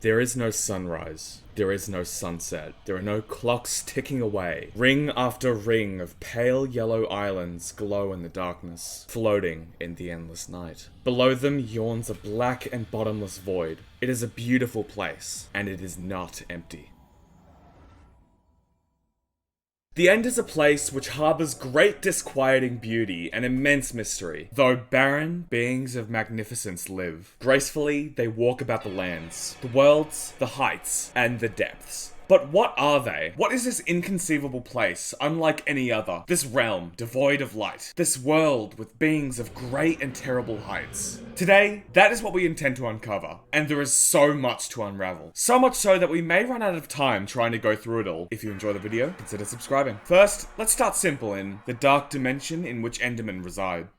There is no sunrise. There is no sunset. There are no clocks ticking away. Ring after ring of pale yellow islands glow in the darkness, floating in the endless night. Below them yawns a black and bottomless void. It is a beautiful place, and it is not empty. The End is a place which harbours great disquieting beauty and immense mystery. Though barren, beings of magnificence live. Gracefully, they walk about the lands, the worlds, the heights, and the depths. But what are they? What is this inconceivable place, unlike any other? This realm, devoid of light. This world with beings of great and terrible heights. Today, that is what we intend to uncover. And there is so much to unravel. So much so that we may run out of time trying to go through it all. If you enjoy the video, consider subscribing. First, let's start simple in the dark dimension in which Endermen reside.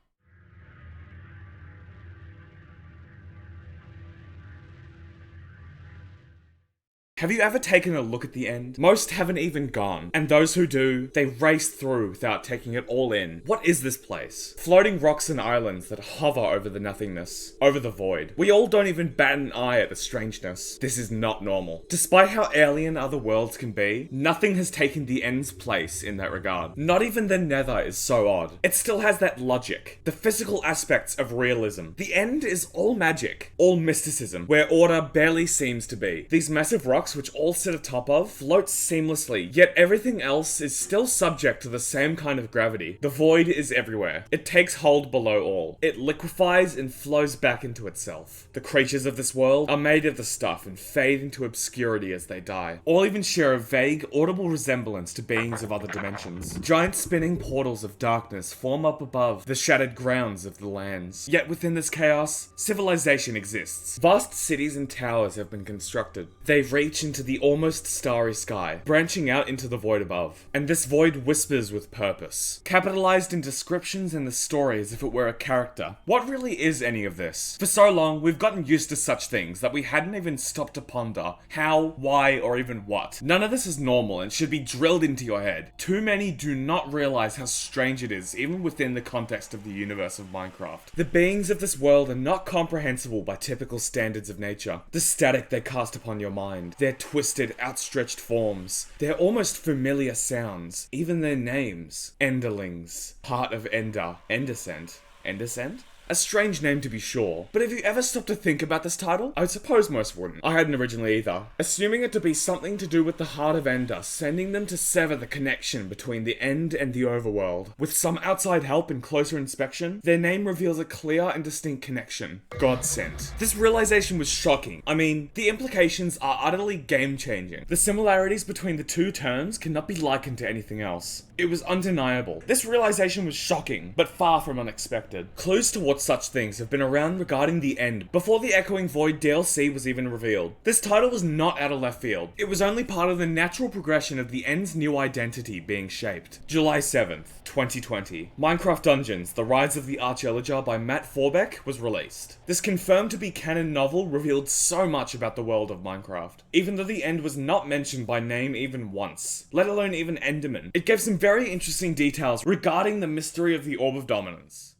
Have you ever taken a look at the End? Most haven't even gone, and those who do, they race through without taking it all in. What is this place? Floating rocks and islands that hover over the nothingness, over the void. We all don't even bat an eye at the strangeness. This is not normal. Despite how alien other worlds can be, nothing has taken the End's place in that regard. Not even the Nether is so odd. It still has that logic, the physical aspects of realism. The End is all magic, all mysticism, where order barely seems to be. These massive rocks which all sit atop of float seamlessly, yet everything else is still subject to the same kind of gravity. The void is everywhere. It takes hold below all. It liquefies and flows back into itself. The creatures of this world are made of the stuff and fade into obscurity as they die. All even share a vague, audible resemblance to beings of other dimensions. Giant spinning portals of darkness form up above the shattered grounds of the lands. Yet within this chaos, civilization exists. Vast cities and towers have been constructed. They reach into the almost starry sky, branching out into the void above. And this void whispers with purpose, capitalized in descriptions in the story as if it were a character. What really is any of this? For so long, we've gotten used to such things that we hadn't even stopped to ponder how, why, or even what. None of this is normal and should be drilled into your head. Too many do not realize how strange it is, even within the context of the universe of Minecraft. The beings of this world are not comprehensible by typical standards of nature. The static they cast upon your mind, their twisted, outstretched forms, their almost familiar sounds, even their names. Enderlings, Heart of Ender, Enderscent, Enderscent? A strange name to be sure, but have you ever stopped to think about this title? I suppose most wouldn't. I hadn't originally either. Assuming it to be something to do with the Heart of Ender, sending them to sever the connection between the End and the overworld. With some outside help and closer inspection, their name reveals a clear and distinct connection. God sent. This realization was shocking. I mean, the implications are utterly game-changing. The similarities between the two terms cannot be likened to anything else. It was undeniable. This realization was shocking, but far from unexpected. Clues towards such things have been around regarding the End before the Echoing Void DLC was even revealed. This title was not out of left field. It was only part of the natural progression of the End's new identity being shaped. July 7th, 2020. Minecraft Dungeons: The Rise of the Arch-Illager by Matt Forbeck was released. This confirmed to be canon novel revealed so much about the world of Minecraft, even though the End was not mentioned by name even once, let alone even Enderman. It gave some very interesting details regarding the mystery of the Orb of Dominance.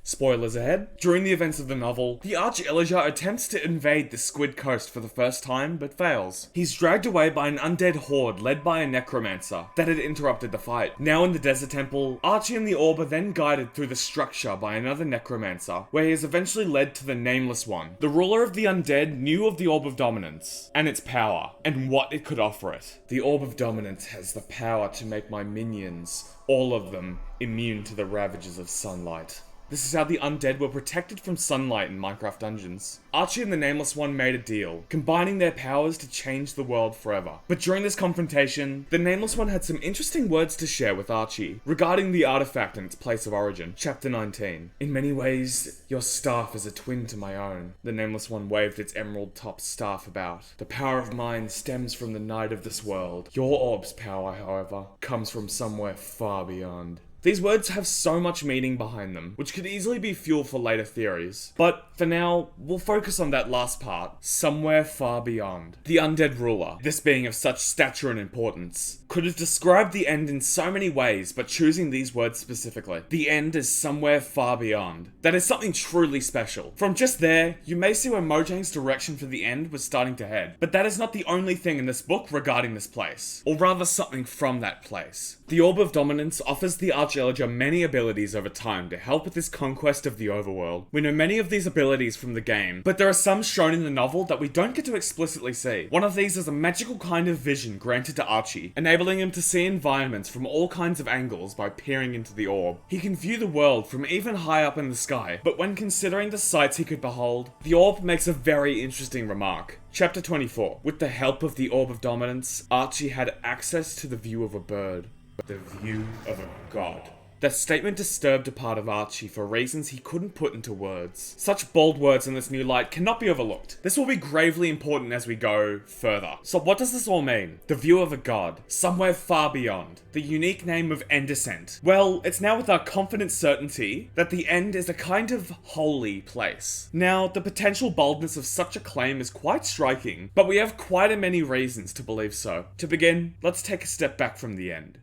Spoilers ahead. During the events of the novel, the Arch-Illager attempts to invade the Squid Coast for the first time, but fails. He's dragged away by an undead horde led by a necromancer that had interrupted the fight. Now in the Desert Temple, Archie and the Orb are then guided through the structure by another necromancer, where he is eventually led to the Nameless One. The ruler of the undead knew of the Orb of Dominance, and its power, and what it could offer it. The Orb of Dominance has the power to make my minions, all of them, immune to the ravages of sunlight. This is how the undead were protected from sunlight in Minecraft Dungeons. Archie and the Nameless One made a deal, combining their powers to change the world forever. But during this confrontation, the Nameless One had some interesting words to share with Archie regarding the artifact and its place of origin. Chapter 19. In many ways, your staff is a twin to my own. The Nameless One waved its emerald-topped staff about. The power of mine stems from the night of this world. Your orb's power, however, comes from somewhere far beyond. These words have so much meaning behind them, which could easily be fuel for later theories. But for now, we'll focus on that last part, somewhere far beyond. The undead ruler, this being of such stature and importance, could have described the end in so many ways, but choosing these words specifically. The end is somewhere far beyond. That is something truly special. From just there, you may see where Mojang's direction for the end was starting to head. But that is not the only thing in this book regarding this place, or rather something from that place. The Orb of Dominance offers the Arch-Illager many abilities over time to help with his conquest of the overworld. We know many of these abilities from the game, but there are some shown in the novel that we don't get to explicitly see. One of these is a magical kind of vision granted to Archie, enabling him to see environments from all kinds of angles by peering into the orb. He can view the world from even high up in the sky, but when considering the sights he could behold, the orb makes a very interesting remark. Chapter 24. With the help of the Orb of Dominance, Archie had access to the view of a bird. The view of a god. That statement disturbed a part of Archie for reasons he couldn't put into words. Such bold words in this new light cannot be overlooked. This will be gravely important as we go further. So what does this all mean? The view of a god, somewhere far beyond. The unique name of Endescent. Well, it's now with our confident certainty that the end is a kind of holy place. Now, the potential boldness of such a claim is quite striking, but we have quite a many reasons to believe so. To begin, let's take a step back from the end.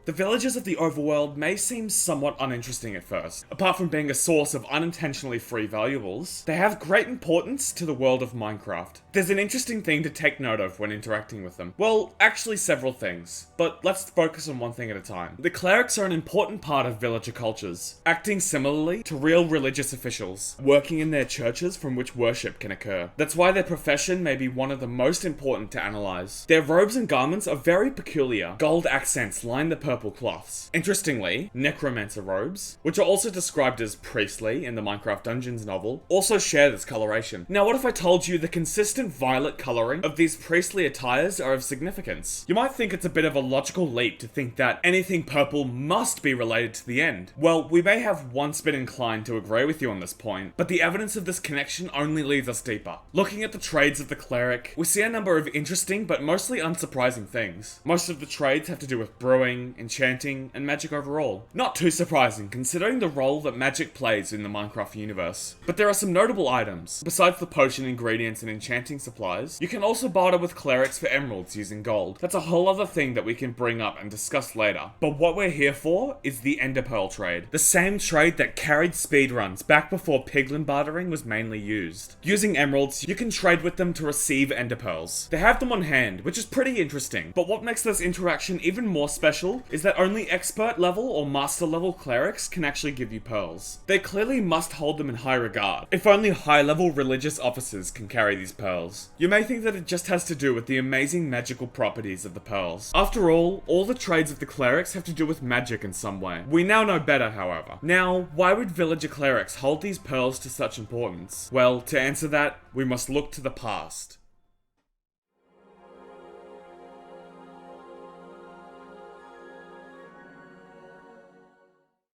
The villages of the overworld may seem somewhat uninteresting at first. Apart from being a source of unintentionally free valuables, they have great importance to the world of Minecraft. There's an interesting thing to take note of when interacting with them. Well, actually several things, but let's focus on one thing at a time. The clerics are an important part of villager cultures, acting similarly to real religious officials, working in their churches from which worship can occur. That's why their profession may be one of the most important to analyze. Their robes and garments are very peculiar. Gold accents line the purple cloths. Interestingly, necromancer robes, which are also described as priestly in the Minecraft Dungeons novel, also share this coloration. Now, what if I told you the consistent violet coloring of these priestly attires are of significance? You might think it's a bit of a logical leap to think that anything purple must be related to the end. Well, we may have once been inclined to agree with you on this point, but the evidence of this connection only leads us deeper. Looking at the trades of the cleric, we see a number of interesting but mostly unsurprising things. Most of the trades have to do with brewing, enchanting, and magic overall. Not too surprising considering the role that magic plays in the Minecraft universe. But there are some notable items. Besides the potion ingredients and enchanting supplies, you can also barter with clerics for emeralds using gold. That's a whole other thing that we can bring up and discuss later. But what we're here for is the Ender Pearl trade. The same trade that carried speedruns back before piglin bartering was mainly used. Using emeralds, you can trade with them to receive Ender Pearls. They have them on hand, which is pretty interesting. But what makes this interaction even more special is that only expert level or master level clerics can actually give you pearls. They clearly must hold them in high regard. If only high level religious officers can carry these pearls. You may think that it just has to do with the amazing magical properties of the pearls. After all the trades of the clerics have to do with magic in some way. We now know better, however. Now, why would villager clerics hold these pearls to such importance? Well, to answer that, we must look to the past.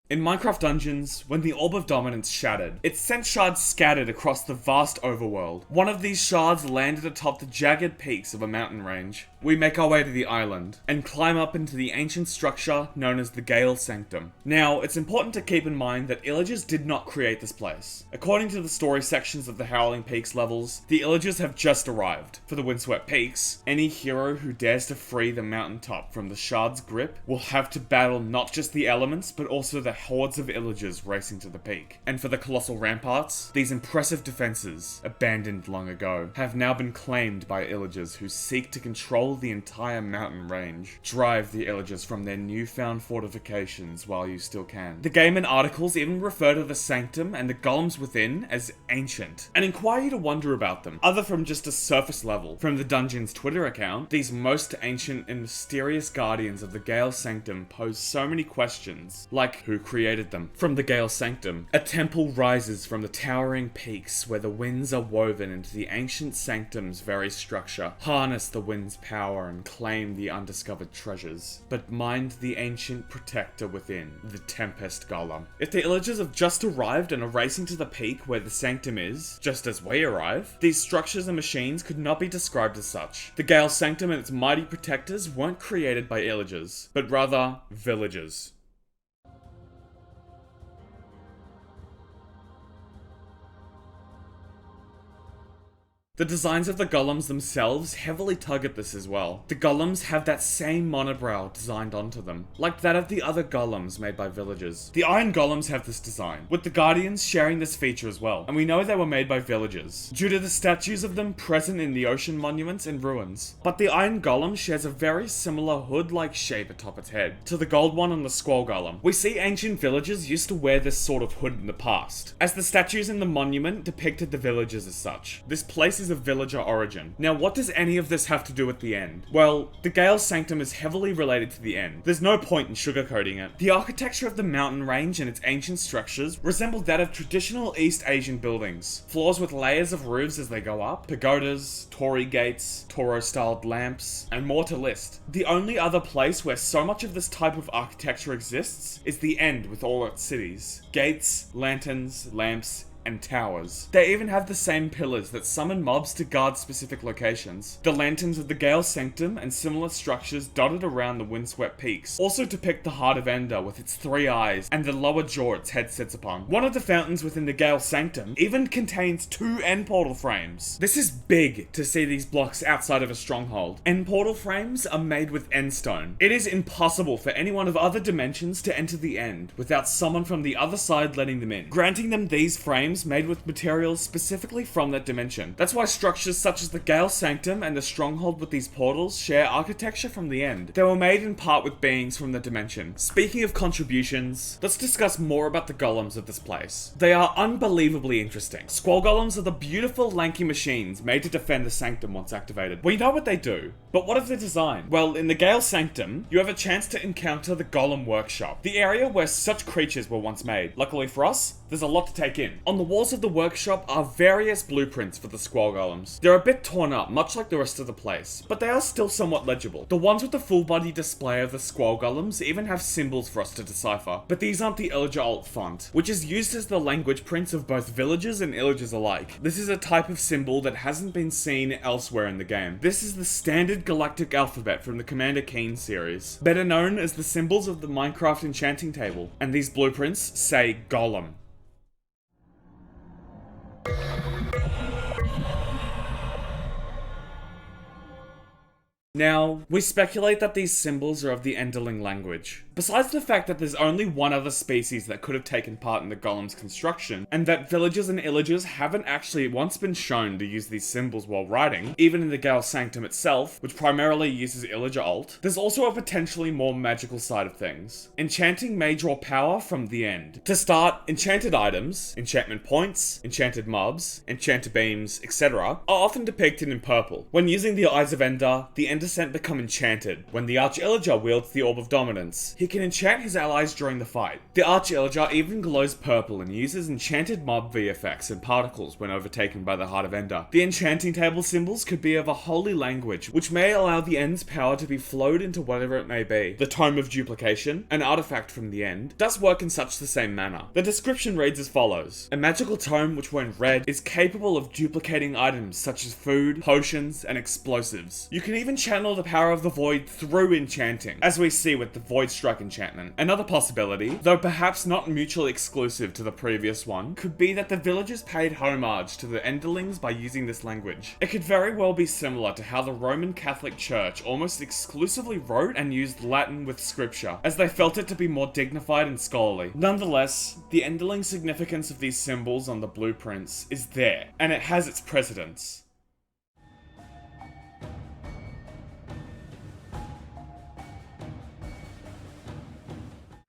In Minecraft Dungeons, when the Orb of Dominance shattered, it sent shards scattered across the vast overworld. One of these shards landed atop the jagged peaks of a mountain range. We make our way to the island, and climb up into the ancient structure known as the Gale Sanctum. Now, it's important to keep in mind that Illagers did not create this place. According to the story sections of the Howling Peaks levels, the Illagers have just arrived. For the Windswept Peaks, any hero who dares to free the mountaintop from the shard's grip will have to battle not just the elements, but also the hordes of Illagers racing to the peak. And for the colossal ramparts, these impressive defenses, abandoned long ago, have now been claimed by Illagers who seek to control the entire mountain range. Drive the Illagers from their newfound fortifications while you still can. The game and articles even refer to the sanctum and the golems within as ancient, and inquire you to wonder about them, other from just a surface level. From the Dungeon's Twitter account, these most ancient and mysterious guardians of the Gale Sanctum pose so many questions, like who created them. From the Gale Sanctum, a temple rises from the towering peaks where the winds are woven into the ancient sanctum's very structure. Harness the wind's power and claim the undiscovered treasures, but mind the ancient protector within, the Tempest Golem. If the Illagers have just arrived and are racing to the peak where the sanctum is, just as we arrive, these structures and machines could not be described as such. The Gale Sanctum and its mighty protectors weren't created by Illagers, but rather villagers. The designs of the golems themselves heavily tug at this as well. The golems have that same monobrow designed onto them, like that of the other golems made by villagers. The iron golems have this design, with the guardians sharing this feature as well, and we know they were made by villagers, due to the statues of them present in the ocean monuments and ruins. But the iron golem shares a very similar hood-like shape atop its head, to the gold one on the squall golem. We see ancient villagers used to wear this sort of hood in the past, as the statues in the monument depicted the villagers as such. This place is of villager origin. Now, what does any of this have to do with the end? Well, the Gale Sanctum is heavily related to the end. There's no point in sugarcoating it. The architecture of the mountain range and its ancient structures resemble that of traditional East Asian buildings. Floors with layers of roofs as they go up, pagodas, torii gates, Toro-styled lamps, and more to list. The only other place where so much of this type of architecture exists is the end with all its cities. Gates, lanterns, lamps, and towers. They even have the same pillars that summon mobs to guard specific locations. The lanterns of the Gale Sanctum and similar structures dotted around the windswept peaks also depict the Heart of Ender with its 3 eyes and the lower jaw its head sits upon. One of the fountains within the Gale Sanctum even contains 2 end portal frames. This is big to see these blocks outside of a stronghold. End portal frames are made with end stone. It is impossible for anyone of other dimensions to enter the end without someone from the other side letting them in, granting them these frames made with materials specifically from that dimension. That's why structures such as the Gale Sanctum and the stronghold with these portals share architecture from the end. They were made in part with beings from the dimension. Speaking of contributions, let's discuss more about the golems of this place. They are unbelievably interesting. Squall golems are the beautiful lanky machines made to defend the sanctum once activated. We know what they do, but what of their design? Well, in the Gale Sanctum, you have a chance to encounter the Golem Workshop, the area where such creatures were once made. Luckily for us, there's a lot to take in. On the walls of the workshop are various blueprints for the squall golems. They're a bit torn up, much like the rest of the place, but they are still somewhat legible. The ones with the full body display of the squall golems even have symbols for us to decipher, but these aren't the Illager alt font, which is used as the language prints of both villagers and Illagers alike. This is a type of symbol that hasn't been seen elsewhere in the game. This is the standard galactic alphabet from the Commander Keen series, better known as the symbols of the Minecraft enchanting table, and these blueprints say Golem. Now, we speculate that these symbols are of the Enderling language. Besides the fact that there's only one other species that could have taken part in the golem's construction, and that villagers and Illagers haven't actually once been shown to use these symbols while writing, even in the Gale Sanctum itself, which primarily uses Illager alt, there's also a potentially more magical side of things. Enchanting may draw power from the end. To start, enchanted items, enchantment points, enchanted mobs, enchanted beams, etc. are often depicted in purple. When using the Eyes of Ender, the End Descent become enchanted. When the Arch-Illager wields the Orb of Dominance, he can enchant his allies during the fight. The Arch-Illager even glows purple and uses enchanted mob VFX and particles when overtaken by the Heart of Ender. The enchanting table symbols could be of a holy language, which may allow the End's power to be flowed into whatever it may be. The Tome of Duplication, an artifact from the End, does work in such the same manner. The description reads as follows: a magical tome which when read is capable of duplicating items such as food, potions, and explosives. You can even channel the power of the void through enchanting, as we see with the Void Strike enchantment. Another possibility, though perhaps not mutually exclusive to the previous one, could be that the villagers paid homage to the Enderlings by using this language. It could very well be similar to how the Roman Catholic Church almost exclusively wrote and used Latin with scripture, as they felt it to be more dignified and scholarly. Nonetheless, the Enderling significance of these symbols on the blueprints is there, and it has its precedence.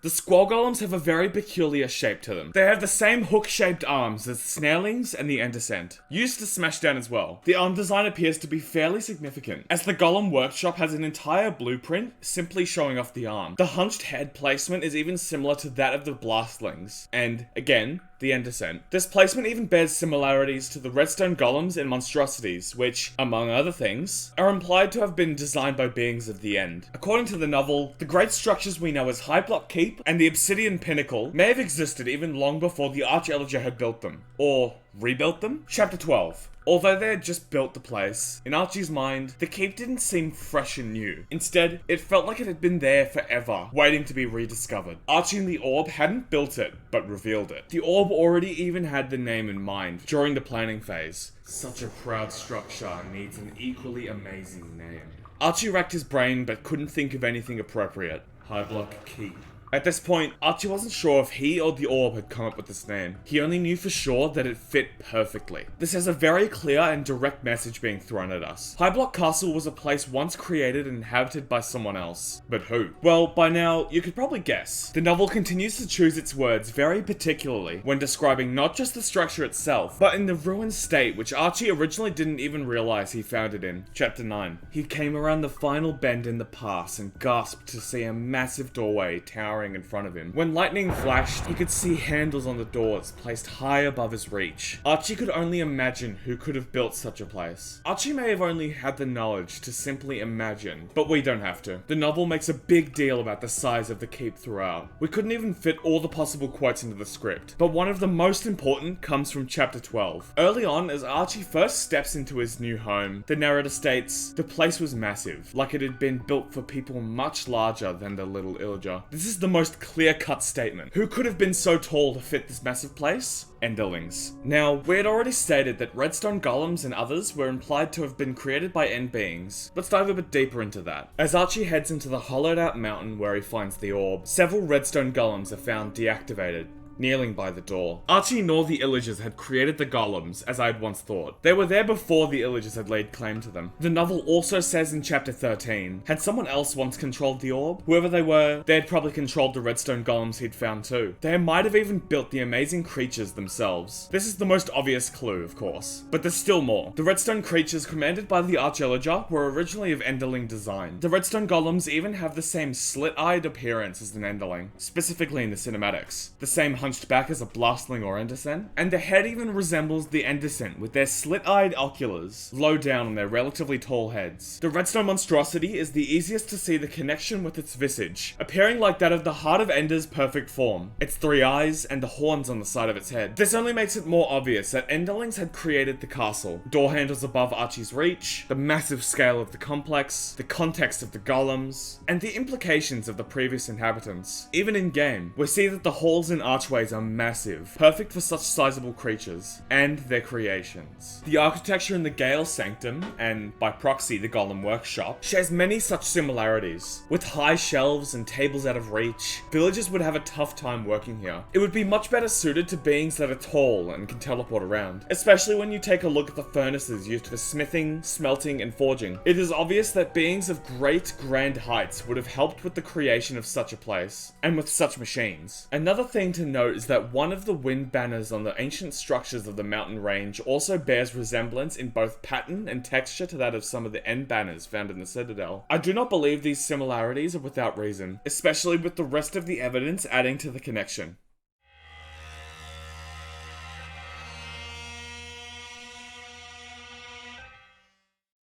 The squall golems have a very peculiar shape to them. They have the same hook-shaped arms as snailings and the end descent, used to smash down as well. The arm design appears to be fairly significant, as the golem workshop has an entire blueprint simply showing off the arm. The hunched head placement is even similar to that of the blastlings, and again, the end descent. This placement even bears similarities to the redstone golems and monstrosities, which, among other things, are implied to have been designed by beings of the end. According to the novel, the great structures we know as High Block Keep and the Obsidian Pinnacle may have existed even long before the Arch-Illager had built them. Or rebuilt them? Chapter 12. Although they had just built the place, in Archie's mind, the keep didn't seem fresh and new. Instead, it felt like it had been there forever, waiting to be rediscovered. Archie and the orb hadn't built it, but revealed it. The orb already even had the name in mind during the planning phase. Such a proud structure needs an equally amazing name. Archie racked his brain but couldn't think of anything appropriate. High Block Keep. At this point, Archie wasn't sure if he or the orb had come up with this name. He only knew for sure that it fit perfectly. This has a very clear and direct message being thrown at us. High Block Castle was a place once created and inhabited by someone else. But who? Well, by now, you could probably guess. The novel continues to choose its words very particularly when describing not just the structure itself, but in the ruined state which Archie originally didn't even realize he found it in. Chapter 9. He came around the final bend in the pass and gasped to see a massive doorway towering in front of him. When lightning flashed, he could see handles on the doors placed high above his reach. Archie could only imagine who could have built such a place. Archie may have only had the knowledge to simply imagine, but we don't have to. The novel makes a big deal about the size of the keep throughout. We couldn't even fit all the possible quotes into the script, but one of the most important comes from chapter 12. Early on, as Archie first steps into his new home, the narrator states, the place was massive, like it had been built for people much larger than the little Illager. This is the most clear-cut statement. Who could have been so tall to fit this massive place? Enderlings. Now, we had already stated that redstone golems and others were implied to have been created by end beings. Let's dive a bit deeper into that. As Archie heads into the hollowed out mountain where he finds the orb, several redstone golems are found deactivated, kneeling by the door. Archie nor the Illagers had created the golems, as I had once thought. They were there before the Illagers had laid claim to them. The novel also says in chapter 13, had someone else once controlled the orb? Whoever they were, they had probably controlled the redstone golems he'd found too. They might have even built the amazing creatures themselves. This is the most obvious clue, of course. But there's still more. The redstone creatures commanded by the Arch-Illager were originally of Enderling design. The redstone golems even have the same slit-eyed appearance as an Enderling, specifically in the cinematics. The same hunched back as a blastling or endercent, and the head even resembles the endercent with their slit-eyed oculars low down on their relatively tall heads. The redstone monstrosity is the easiest to see the connection with its visage, appearing like that of the Heart of Ender's perfect form, its 3 eyes and the horns on the side of its head. This only makes it more obvious that Enderlings had created the castle, door handles above Archie's reach, the massive scale of the complex, the context of the golems, and the implications of the previous inhabitants. Even in game, we see that the halls and archways are massive, perfect for such sizable creatures, and their creations. The architecture in the Gale Sanctum, and by proxy the Golem Workshop, shares many such similarities. With high shelves and tables out of reach, villagers would have a tough time working here. It would be much better suited to beings that are tall and can teleport around, especially when you take a look at the furnaces used for smithing, smelting, and forging. It is obvious that beings of great grand heights would have helped with the creation of such a place, and with such machines. Another thing to note is that one of the wind banners on the ancient structures of the mountain range also bears resemblance in both pattern and texture to that of some of the end banners found in the Citadel. I do not believe these similarities are without reason, especially with the rest of the evidence adding to the connection.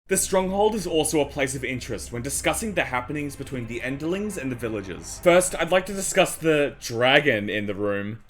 The stronghold is also a place of interest when discussing the happenings between the Enderlings and the villagers. First, I'd like to discuss the dragon in the room.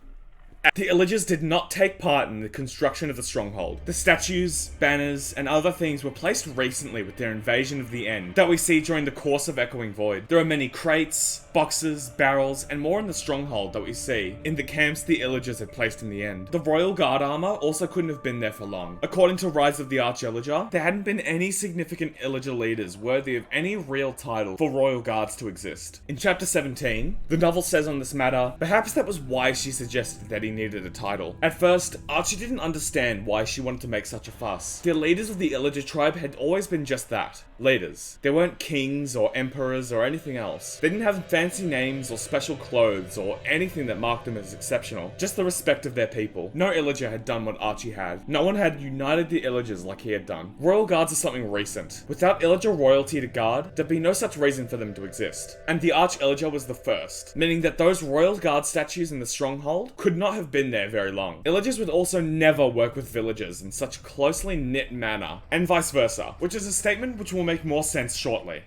The Illagers did not take part in the construction of the stronghold. The statues, banners, and other things were placed recently with their invasion of the End that we see during the course of Echoing Void. There are many crates, boxes, barrels, and more in the stronghold that we see in the camps the Illagers had placed in the End. The Royal Guard armor also couldn't have been there for long. According to Rise of the Arch-Illager, there hadn't been any significant Illager leaders worthy of any real title for Royal Guards to exist. In chapter 17, the novel says on this matter, perhaps that was why she suggested that he needed a title. At first, Archie didn't understand why she wanted to make such a fuss. The leaders of the Illager tribe had always been just that, leaders. They weren't kings or emperors or anything else. They didn't have fancy names or special clothes or anything that marked them as exceptional, just the respect of their people. No Illager had done what Archie had. No one had united the Illagers like he had done. Royal guards are something recent. Without Illager royalty to guard, there'd be no such reason for them to exist. And the Arch-Illager was the first, meaning that those royal guard statues in the stronghold could not have been there very long. Illagers would also never work with villagers in such a closely knit manner, and vice versa, which is a statement which will make more sense shortly.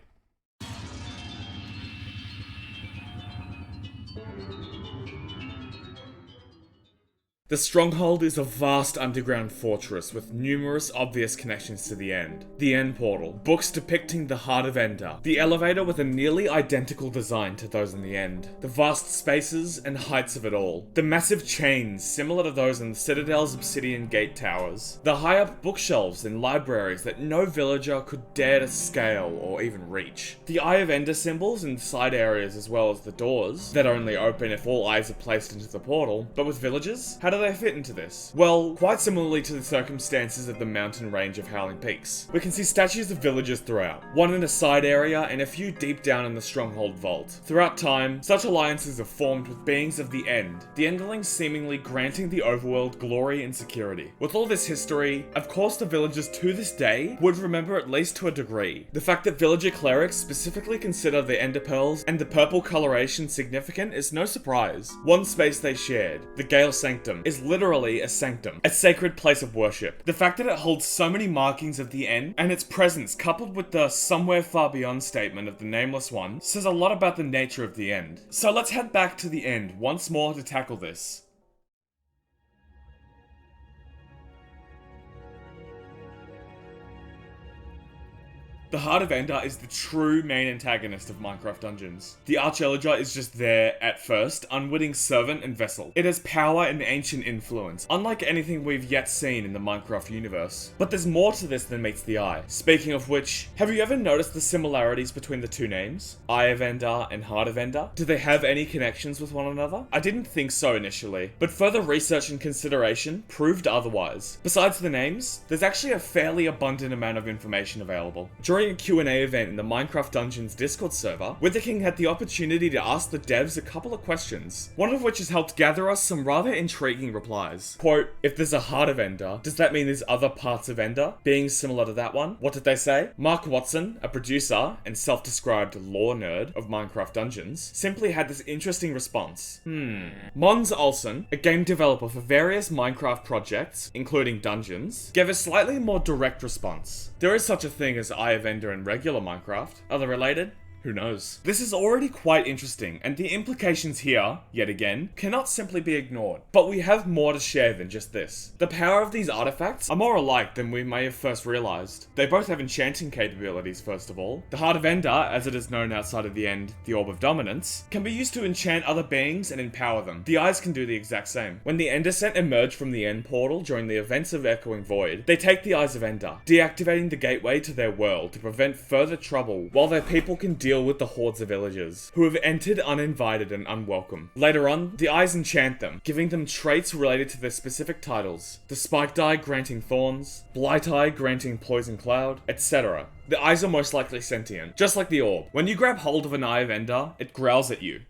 The Stronghold is a vast underground fortress with numerous obvious connections to the End. The End Portal, books depicting the Heart of Ender, the elevator with a nearly identical design to those in the End, the vast spaces and heights of it all, the massive chains similar to those in the Citadel's obsidian gate towers, the high-up bookshelves and libraries that no villager could dare to scale or even reach, the Eye of Ender symbols in side areas as well as the doors that only open if all eyes are placed into the portal. But with villagers, how do they fit into this? Well, quite similarly to the circumstances of the mountain range of Howling Peaks. We can see statues of villagers throughout, one in a side area and a few deep down in the Stronghold vault. Throughout time, such alliances have formed with beings of the End, the Enderlings seemingly granting the overworld glory and security. With all this history, of course the villagers to this day would remember at least to a degree. The fact that villager clerics specifically consider the Ender Pearls and the purple coloration significant is no surprise. One space they shared, the Gale Sanctum, is literally a sanctum, a sacred place of worship. The fact that it holds so many markings of the End, and its presence coupled with the somewhere far beyond statement of the Nameless One, says a lot about the nature of the End. So let's head back to the End once more to tackle this. The Heart of Ender is the true main antagonist of Minecraft Dungeons. The Arch-Illager is just there, at first, unwitting servant and vessel. It has power and ancient influence, unlike anything we've yet seen in the Minecraft universe. But there's more to this than meets the eye. Speaking of which, have you ever noticed the similarities between the two names? Eye of Ender and Heart of Ender? Do they have any connections with one another? I didn't think so initially, but further research and consideration proved otherwise. Besides the names, there's actually a fairly abundant amount of information available. During a Q&A event in the Minecraft Dungeons Discord server, Witherking had the opportunity to ask the devs a couple of questions, one of which has helped gather us some rather intriguing replies. Quote, if there's a Heart of Ender, does that mean there's other parts of Ender, being similar to that one? What did they say? Mark Watson, a producer and self-described lore nerd of Minecraft Dungeons, simply had this interesting response. Mons Olsen, a game developer for various Minecraft projects, including Dungeons, gave a slightly more direct response. There is such a thing as Eye of Ender in regular Minecraft. Are they related? Who knows? This is already quite interesting, and the implications here, yet again, cannot simply be ignored. But we have more to share than just this. The power of these artifacts are more alike than we may have first realized. They both have enchanting capabilities, first of all. The Heart of Ender, as it is known outside of the End, the Orb of Dominance, can be used to enchant other beings and empower them. The Eyes can do the exact same. When the Endersent emerge from the End portal during the events of Echoing Void, they take the Eyes of Ender, deactivating the gateway to their world to prevent further trouble, while their people can deal with the hordes of villagers, who have entered uninvited and unwelcome. Later on, the Eyes enchant them, giving them traits related to their specific titles. The Spiked Eye granting Thorns, Blight Eye granting Poison Cloud, etc. The Eyes are most likely sentient, just like the Orb. When you grab hold of an Eye of Ender, it growls at you.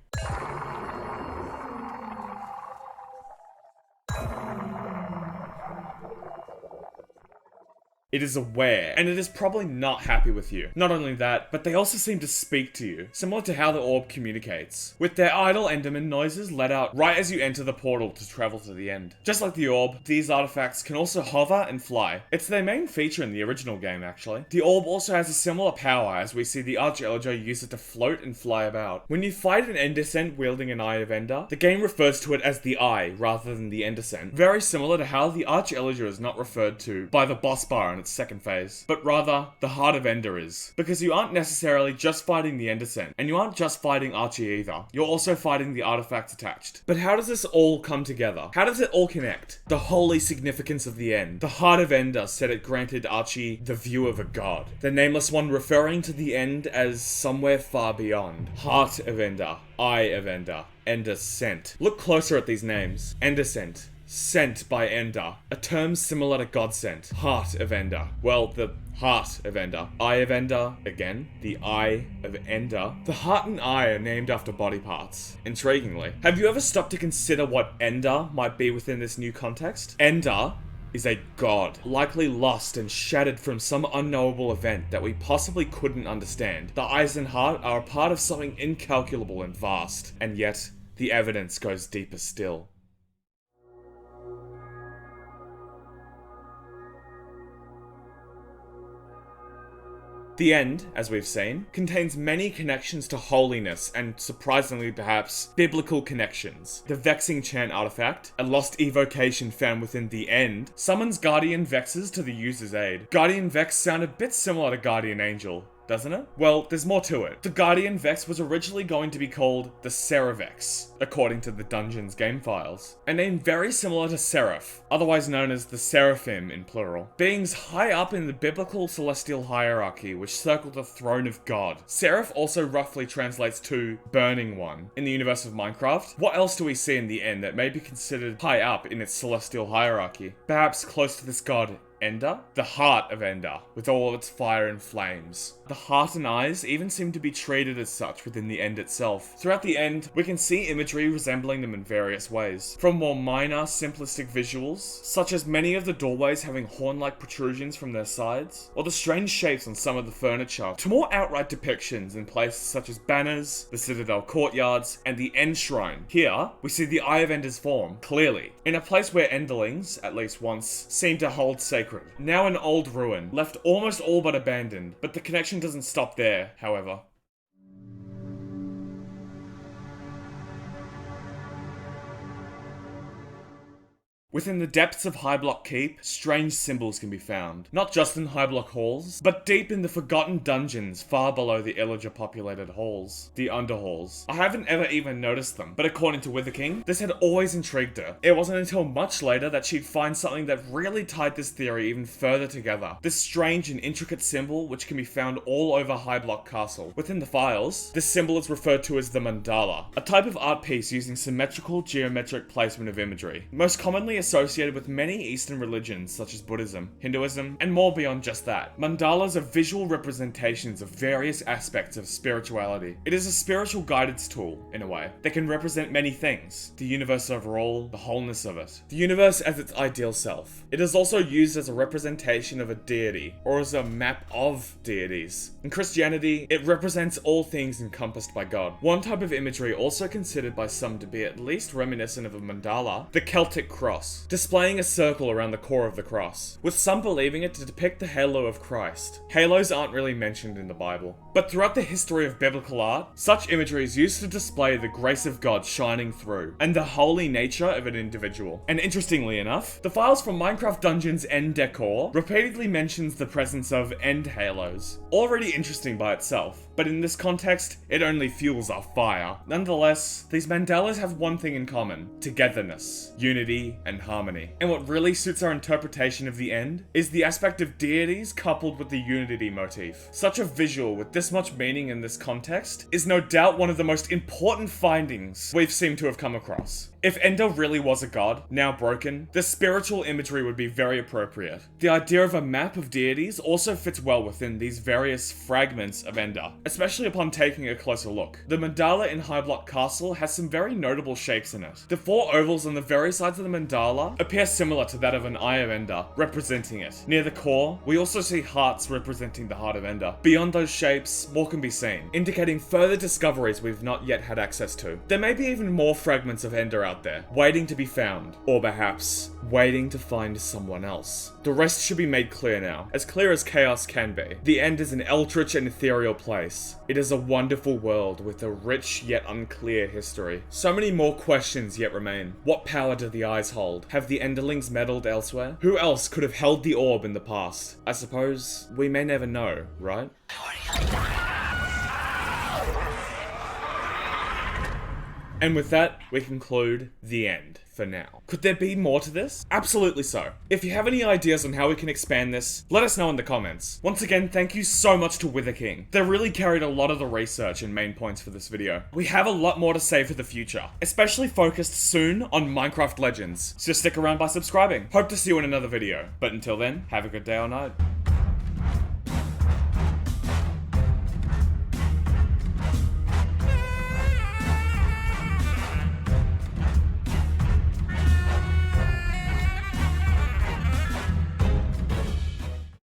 It is aware, and it is probably not happy with you. Not only that, but they also seem to speak to you, similar to how the orb communicates, with their idle Enderman noises let out right as you enter the portal to travel to the end. Just like the orb, these artifacts can also hover and fly. It's their main feature in the original game, actually. The orb also has a similar power, as we see the Arch-Illager use it to float and fly about. When you fight an Endersent wielding an Eye of Ender, the game refers to it as the Eye rather than the Endersent. Very similar to how the Arch-Illager is not referred to by the boss bar in its its second phase, but rather, the Heart of Ender is. Because you aren't necessarily just fighting the End Descent, and you aren't just fighting Archie either, you're also fighting the artifacts attached. But how does this all come together? How does it all connect? The holy significance of the End. The Heart of Ender said it granted Archie the view of a god. The Nameless One referring to the End as somewhere far beyond. Heart of Ender, Eye of Ender, Ender Sent. Look closer at these names. Ender Sent. Sent by Ender, a term similar to God Sent. Heart of Ender. Well, the Heart of Ender. Eye of Ender, again, the Eye of Ender. The heart and eye are named after body parts. Intriguingly. Have you ever stopped to consider what Ender might be within this new context? Ender is a god, likely lost and shattered from some unknowable event that we possibly couldn't understand. The eyes and heart are a part of something incalculable and vast, and yet the evidence goes deeper still. The End, as we've seen, contains many connections to holiness and, surprisingly perhaps, biblical connections. The Vexing Chant artifact, a lost evocation found within the End, summons Guardian Vexes to the user's aid. Guardian Vex sound a bit similar to Guardian Angel, doesn't it? Well, there's more to it. The Guardian Vex was originally going to be called the Seravex, according to the Dungeons game files. A name very similar to Seraph, otherwise known as the Seraphim in plural. Beings high up in the biblical celestial hierarchy which circle the throne of God. Seraph also roughly translates to Burning One. In the universe of Minecraft, what else do we see in the End that may be considered high up in its celestial hierarchy? Perhaps close to this god, Ender? The Heart of Ender, with all of its fire and flames. The heart and eyes even seem to be treated as such within the End itself. Throughout the End, we can see imagery resembling them in various ways. From more minor, simplistic visuals, such as many of the doorways having horn-like protrusions from their sides, or the strange shapes on some of the furniture, to more outright depictions in places such as banners, the Citadel courtyards, and the End Shrine. Here, we see the Eye of Ender's form, clearly, in a place where Enderlings, at least once, seemed to hold sacred. Now an old ruin, left almost all but abandoned, but the connection doesn't stop there, however. Within the depths of High Block Keep, strange symbols can be found. Not just in High Block halls, but deep in the forgotten dungeons far below the Illager-populated halls. The Underhalls. I haven't ever even noticed them, but according to Wither King, this had always intrigued her. It wasn't until much later that she'd find something that really tied this theory even further together. This strange and intricate symbol which can be found all over High Block Castle. Within the files, this symbol is referred to as the mandala, a type of art piece using symmetrical geometric placement of imagery. Most commonly associated with many Eastern religions such as Buddhism, Hinduism, and more beyond just that. Mandalas are visual representations of various aspects of spirituality. It is a spiritual guidance tool, in a way, that can represent many things. The universe overall, the wholeness of it. The universe as its ideal self. It is also used as a representation of a deity, or as a map of deities. In Christianity, it represents all things encompassed by God. One type of imagery also considered by some to be at least reminiscent of a mandala, the Celtic cross, displaying a circle around the core of the cross, with some believing it to depict the halo of Christ. Halos aren't really mentioned in the Bible, but throughout the history of biblical art, such imagery is used to display the grace of God shining through, and the holy nature of an individual. And interestingly enough, the files from Minecraft Dungeons End Decor repeatedly mentions the presence of end halos. Already interesting by itself, but in this context, it only fuels our fire. Nonetheless, these mandalas have one thing in common: togetherness, unity, and harmony. And what really suits our interpretation of the End is the aspect of deities coupled with the unity motif. Such a visual with this much meaning in this context is no doubt one of the most important findings we've seemed to have come across. If Ender really was a god, now broken, the spiritual imagery would be very appropriate. The idea of a map of deities also fits well within these various fragments of Ender, especially upon taking a closer look. The mandala in High Block Castle has some very notable shapes in it. The four ovals on the very sides of the mandala appear similar to that of an Eye of Ender, representing it. Near the core, we also see hearts representing the Heart of Ender. Beyond those shapes, more can be seen, indicating further discoveries we've not yet had access to. There may be even more fragments of Ender out there, waiting to be found, or perhaps waiting to find someone else. The rest should be made clear now, as clear as chaos can be. The end is an eldritch and ethereal place. It is a wonderful world with a rich yet unclear history. So many more questions yet remain. What power do the eyes hold? Have the Enderlings meddled elsewhere? Who else could have held the orb in the past? I suppose we may never know, right? And with that, we conclude the end. For now. Could there be more to this? Absolutely so. If you have any ideas on how we can expand this, let us know in the comments. Once again, thank you so much to Wither King. They really carried a lot of the research and main points for this video. We have a lot more to say for the future, especially focused soon on Minecraft Legends. So stick around by subscribing. Hope to see you in another video. But until then, have a good day or night.